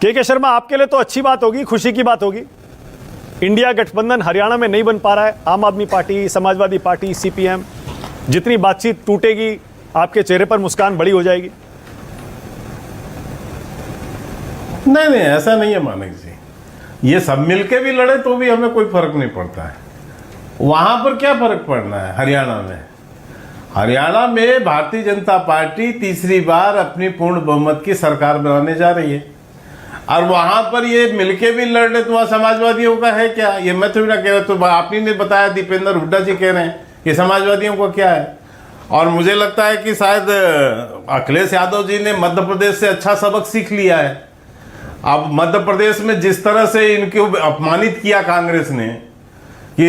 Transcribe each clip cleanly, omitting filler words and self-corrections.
के शर्मा, आपके लिए तो अच्छी बात होगी, खुशी की बात होगी। इंडिया गठबंधन हरियाणा में नहीं बन पा रहा है। आम आदमी पार्टी, समाजवादी पार्टी, सीपीएम, जितनी बातचीत टूटेगी आपके चेहरे पर मुस्कान बड़ी हो जाएगी। नहीं नहीं, ऐसा नहीं है मानिक जी। ये सब मिलके भी लड़े तो भी हमें कोई फर्क नहीं पड़ता है। वहां पर क्या फर्क पड़ना है हरियाणा में? हरियाणा में भारतीय जनता पार्टी तीसरी बार अपनी पूर्ण बहुमत की सरकार बनाने जा रही है, और वहां पर ये मिलके भी लड़ रहे तो वहां समाजवादियों का है क्या? ये मैं थोड़ी ना कह रहा, तो आप ही ने बताया, दीपेंद्र हुड्डा जी कह रहे हैं कि समाजवादियों को क्या है। और मुझे लगता है कि शायद अखिलेश यादव जी ने मध्य प्रदेश से अच्छा सबक सीख लिया है। अब मध्य प्रदेश में जिस तरह से इनको अपमानित किया कांग्रेस ने, कि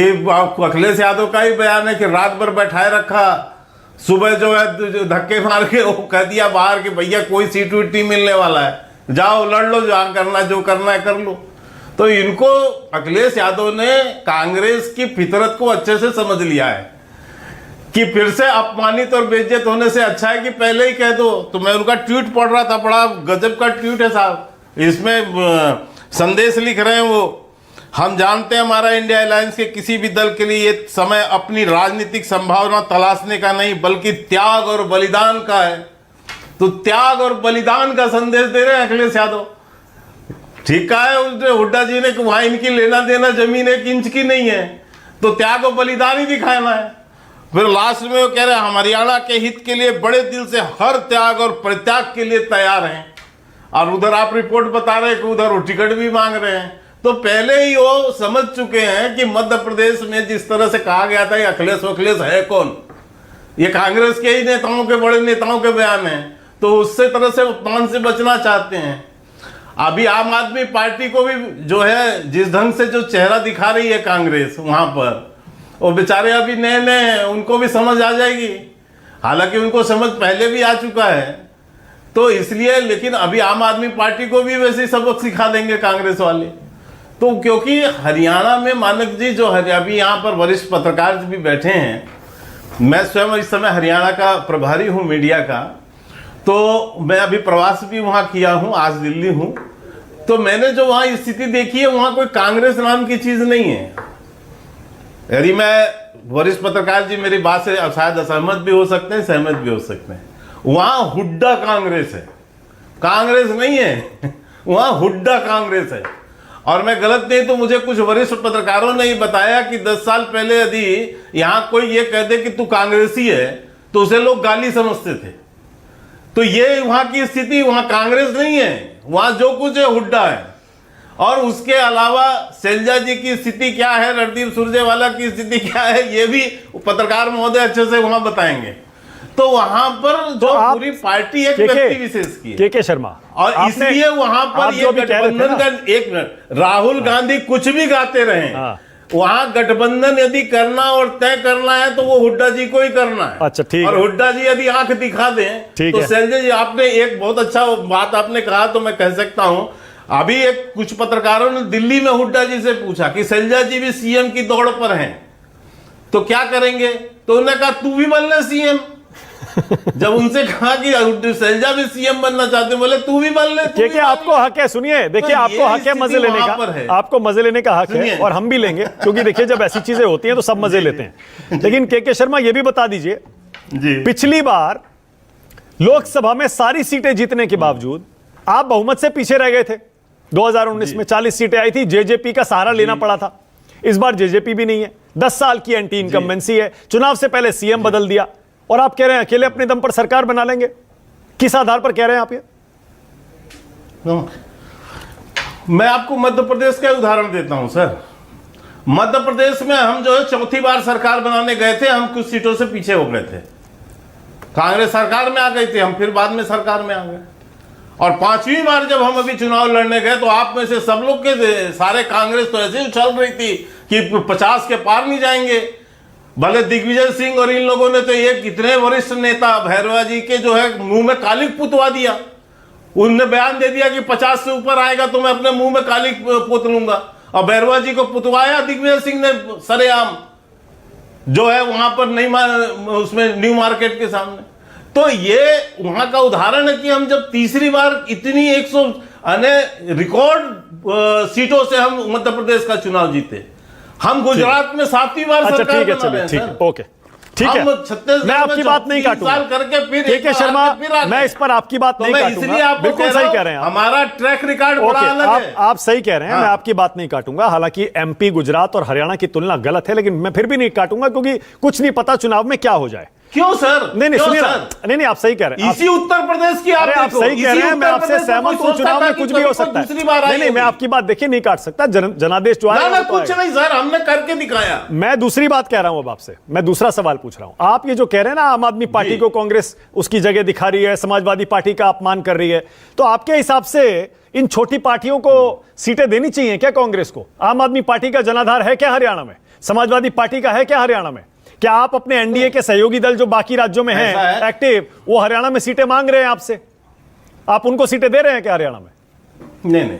अखिलेश यादव का ही बयान है कि रात भर बैठाए रखा, सुबह जो है धक्के मार के वो कह दिया बाहर कि भैया कोई सीट वीट नहीं मिलने वाला है, जाओ लड़ लो, जहां करना जो करना है कर लो। तो इनको अखिलेश यादव ने कांग्रेस की फितरत को अच्छे से समझ लिया है कि फिर से अपमानित और बेइज्जत होने से अच्छा है कि पहले ही कह दो। तो मैं उनका ट्वीट पढ़ रहा था, बड़ा गजब का ट्वीट है साहब। इसमें संदेश लिख रहे हैं वो, हम जानते हैं हमारा इंडिया अलायंस के किसी भी दल के लिए ये समय अपनी राजनीतिक संभावना तलाशने का नहीं बल्कि त्याग और बलिदान का है। तो त्याग और बलिदान का संदेश दे रहे हैं अखिलेश यादव। ठीक है, उसने हुड्डा जी ने कि वहां इनकी लेना देना जमीन 1 इंच की नहीं है, तो त्याग और बलिदान ही दिखाना है। फिर लास्ट में वो कह रहे हैं हम हरियाणा के हित के लिए बड़े दिल से हर त्याग और परित्याग के लिए तैयार हैं। और उधर आप रिपोर्ट बता रहे हैं कि उधर वो टिकट भी मांग रहे हैं। तो पहले ही वो समझ चुके हैं कि मध्य प्रदेश में जिस तरह से कहा गया था ये अखिलेश है कौन, ये कांग्रेस के ही नेताओं के, बड़े नेताओं के बयान है, तो उससे तरह से अपमान से बचना चाहते हैं। अभी आम आदमी पार्टी को भी जो है जिस ढंग से जो चेहरा दिखा रही है कांग्रेस वहां पर, वो बेचारे अभी नए नए हैं, उनको भी समझ आ जाएगी। हालांकि उनको समझ पहले भी आ चुका है, तो इसलिए, लेकिन अभी आम आदमी पार्टी को भी वैसे सबक सिखा देंगे कांग्रेस वाले। तो क्योंकि हरियाणा में मानक जी जो अभी यहाँ पर वरिष्ठ पत्रकार भी बैठे हैं, मैं स्वयं इस समय हरियाणा का प्रभारी हूँ मीडिया का, तो मैं अभी प्रवास भी वहाँ किया हूँ, आज दिल्ली हूँ। तो मैंने जो वहाँ स्थिति देखी है, वहाँ कोई कांग्रेस नाम की चीज नहीं है। यदि मैं वरिष्ठ पत्रकार जी मेरी बात से शायद असहमत भी हो सकते हैं, सहमत भी हो सकते हैं, वहां हुड्डा कांग्रेस है, कांग्रेस नहीं है वहां हुड्डा कांग्रेस है। और मैं गलत नहीं तो मुझे कुछ वरिष्ठ पत्रकारों ने ही बताया कि 10 साल पहले यदि यहां कोई ये कह दे कि तू कांग्रेसी है तो उसे लोग गाली समझते थे। तो ये वहां की स्थिति, वहां कांग्रेस नहीं है, वहां जो कुछ है हुड्डा है। और उसके अलावा शैलजा जी की स्थिति क्या है, रणदीप सुरजेवाला की स्थिति क्या है, ये भी पत्रकार महोदय अच्छे से वहां बताएंगे। तो वहां पर जो पूरी पार्टी एक व्यक्ति विशेष की के शर्मा, और इसलिए वहां पर ये गठबंधन का, एक मिनट, राहुल गांधी कुछ भी गाते रहे, वहां गठबंधन यदि करना और तय करना है तो वो हुड्डा जी को ही करना है। अच्छा, ठीक है। और हुड्डा जी यदि आंख दिखा दें तो शैलजा जी, आपने एक बहुत अच्छा बात आपने कहा, तो मैं कह सकता हूं, अभी एक कुछ पत्रकारों ने दिल्ली में हुड्डा जी से पूछा कि शैलजा जी भी सीएम की दौड़ पर हैं तो क्या करेंगे, तो उन्होंने कहा तू भी बन ले सीएम। जब उनसे कहा कि शैलजा भी सीएम बनना चाहते, बोले तू भी बन ले। क्या आपको हक है, सुनिए, देखिए, आपको हक है मजे लेने का, आपको मजे लेने का हक है, और हम भी लेंगे, क्योंकि देखिए जब ऐसी चीजें होती हैं तो सब मजे लेते हैं। लेकिन के शर्मा, ये भी बता दीजिए, पिछली बार लोकसभा में सारी सीटें जीतने के बावजूद आप बहुमत से पीछे रह गए थे। 2019 में 40 सीटें आई थी, जेजेपी का सहारा लेना पड़ा था। इस बार जेजेपी भी नहीं है, 10 साल की एंटी इनकम्बेंसी है, चुनाव से पहले सीएम बदल दिया, और आप कह रहे हैं अकेले अपने दम पर सरकार बना लेंगे। किस आधार पर कह रहे हैं आप ये? मैं आपको मध्य प्रदेश का उदाहरण देता हूं सर। मध्य प्रदेश में हम जो है 4थी बार सरकार बनाने गए थे, हम कुछ सीटों से पीछे हो गए थे, कांग्रेस सरकार में आ गई थी, हम फिर बाद में सरकार में आ गए। और 5वीं बार जब हम अभी चुनाव लड़ने गए तो आप में से सब लोग के सारे कांग्रेस तो ऐसे ही उछल रही थी कि 50 के पार नहीं जाएंगे। भले दिग्विजय सिंह और इन लोगों ने तो ये कितने वरिष्ठ नेता भैरवा जी के जो है मुंह में कालिक पुतवा दिया, उनने बयान दे दिया कि 50 से ऊपर आएगा तो मैं अपने मुंह में कालिक पुत लूंगा, और भैरवा जी को पुतवाया दिग्विजय सिंह ने सरेआम, जो है वहां पर उसमें न्यू मार्केट के सामने। तो ये वहां का उदाहरण है कि हम जब तीसरी बार इतनी अने रिकॉर्ड सीटों से हम मध्य प्रदेश का चुनाव जीते। हम गुजरात में 7वीं बार अच्छा सरकार ठीक है, बना रहे चलिए हैं ठीक सर। है, ओके ठीक है, हम छत्तीसगढ़ मैं आपकी में बात नहीं 3 काटूंगा साल करके फिर के के शर्मा, मैं इस पर आपकी बात तो नहीं मैं काटूंगा, इसलिए आपको बिल्कुल सही कह रहे हैं आप। हमारा ट्रैक रिकॉर्ड बड़ा ओके, अलग है। आप सही कह रहे हैं, मैं आपकी बात नहीं काटूंगा। हालांकि एमपी, गुजरात और हरियाणा की तुलना गलत है, लेकिन मैं फिर भी नहीं काटूंगा क्योंकि कुछ नहीं पता चुनाव में क्या हो जाए। क्यों सर? नहीं क्यों सुनिए ना, सर? नहीं आप सही कह रहे हैं। इसी उत्तर प्रदेश की अरे आप देखो, सही कह इसी रहे हैं, मैं उत्तर आपसे प्रदेश में सहमत कोई हूं, चुनाव सोचता में था कुछ कि भी हो कभी सकता दूसरी है। बार आई नहीं, मैं होगी। आपकी बात देखिए नहीं काट सकता, जनादेश जो ना है कुछ नहीं सर, हमने करके दिखाया। मैं दूसरी बात कह रहा हूं अब आपसे, मैं दूसरा सवाल पूछ रहा हूं। आप ये जो कह रहे हैं ना, आम आदमी पार्टी को कांग्रेस उसकी जगह दिखा रही है, समाजवादी पार्टी का अपमान कर रही है, तो आपके हिसाब से इन छोटी पार्टियों को सीटें देनी चाहिए क्या कांग्रेस को? आम आदमी पार्टी का जनाधार है क्या हरियाणा में? समाजवादी पार्टी का है क्या हरियाणा में? क्या आप अपने एनडीए के सहयोगी दल जो बाकी राज्यों में हैं एक्टिव, वो हरियाणा में सीटें मांग रहे हैं आपसे? आप उनको सीटें दे रहे हैं क्या हरियाणा में?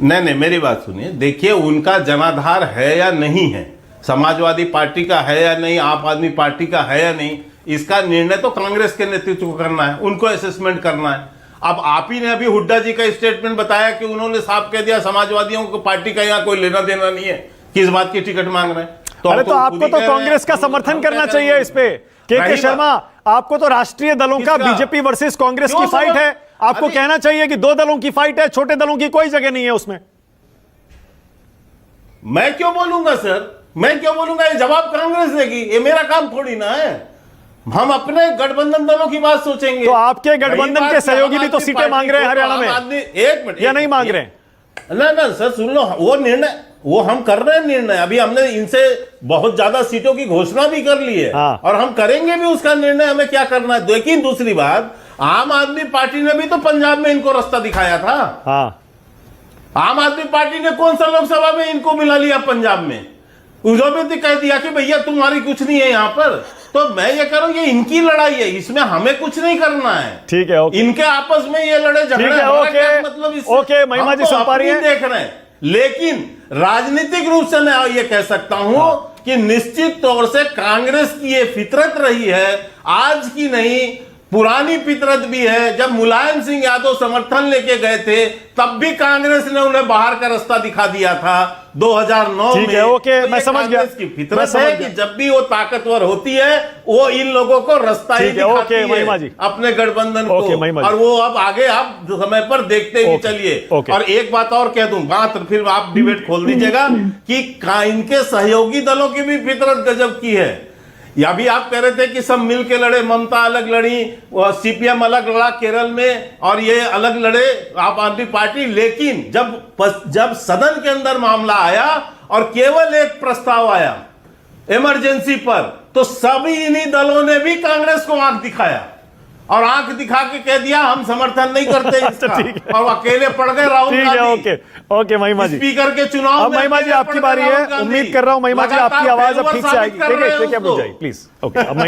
नहीं, मेरी बात सुनिए। देखिए, उनका जनाधार है या नहीं है, समाजवादी पार्टी का है या नहीं, आप आदमी पार्टी का है या नहीं, इसका निर्णय तो कांग्रेस के नेतृत्व को करना है, उनको असेसमेंट करना है। अब आप ही ने अभी हुड्डा जी का स्टेटमेंट बताया कि उन्होंने साफ कह दिया समाजवादियों को पार्टी का यहाँ कोई लेना देना नहीं है, किस बात की टिकट मांग रहे हैं। अरे तो आपको तो कांग्रेस का समर्थन करना चाहिए इस पे। के शर्मा, आपको तो राष्ट्रीय दलों का बीजेपी वर्सेस कांग्रेस की फाइट है, आपको कहना चाहिए कि 2 दलों की फाइट है, छोटे दलों की कोई जगह नहीं है उसमें। मैं क्यों बोलूंगा सर, मैं क्यों बोलूंगा? ये जवाब कांग्रेस देगी, ये मेरा काम थोड़ी ना है। हम अपने गठबंधन दलों की बात सोचेंगे। तो आपके गठबंधन के सहयोगी भी तो सीटें मांग रहे हैं हरियाणा में, एक मिनट, या नहीं मांग रहे हैं? ना सर सुन लो, वो निर्णय वो हम कर रहे हैं निर्णय। अभी हमने इनसे बहुत ज्यादा सीटों की घोषणा भी कर ली है, हाँ। और हम करेंगे भी उसका निर्णय, हमें क्या करना है। लेकिन दूसरी बात, आम आदमी पार्टी ने भी तो पंजाब में इनको रास्ता दिखाया था। हाँ। आम आदमी पार्टी ने कौन सा लोकसभा में इनको मिला लिया पंजाब में? उन्होंने भी कह दिया कि भैया तुम्हारी कुछ नहीं है यहाँ पर। तो मैं ये कह रहा हूं, ये इनकी लड़ाई है, इसमें हमें कुछ नहीं करना है। ठीक है, ओके। इनके आपस में ये लड़े झगड़े, ओके, मतलब इससे ओके, महिमा जी सुन पा रही हैं? देख रहे हैं, लेकिन राजनीतिक रूप से मैं ये कह सकता हूं कि निश्चित तौर से कांग्रेस की ये फितरत रही है, आज की नहीं पुरानी फितरत भी है। जब मुलायम सिंह यादव समर्थन लेके गए थे, तब भी कांग्रेस ने उन्हें बाहर का रास्ता दिखा दिया था 2009 में। ठीक है, ओके, तो मैं समझ गया। की फितरत है कि जब भी वो ताकतवर होती है, वो इन लोगों को रास्ता ही दिखाती है, महिमा जी, अपने गठबंधन को। और वो अब आगे आप समय पर देखते भी चलिए। और एक बात और कह दूं, बात फिर आप डिबेट खोल दीजिएगा कि इनके सहयोगी दलों की भी फितरत गजब की है। या भी आप कह रहे थे कि सब मिलके लड़े, ममता अलग लड़ी, सीपीएम अलग लड़ा केरल में, और ये अलग लड़े आप आदमी पार्टी। लेकिन जब सदन के अंदर मामला आया और केवल एक प्रस्ताव आया इमरजेंसी पर, तो सभी इन्हीं दलों ने भी कांग्रेस को आंख दिखाया और आंख दिखा के कह दिया हम समर्थन नहीं करते इसका। और अकेले पड़ गए राहुल गांधी। ओके महिमा जी, स्पीकर के चुनाव अब महिमा जी आपकी बारी है, उम्मीद कर रहा हूं महिमा जी आपकी आवाज अब ठीक से आएगी। ठीक है, प्लीज। ओके।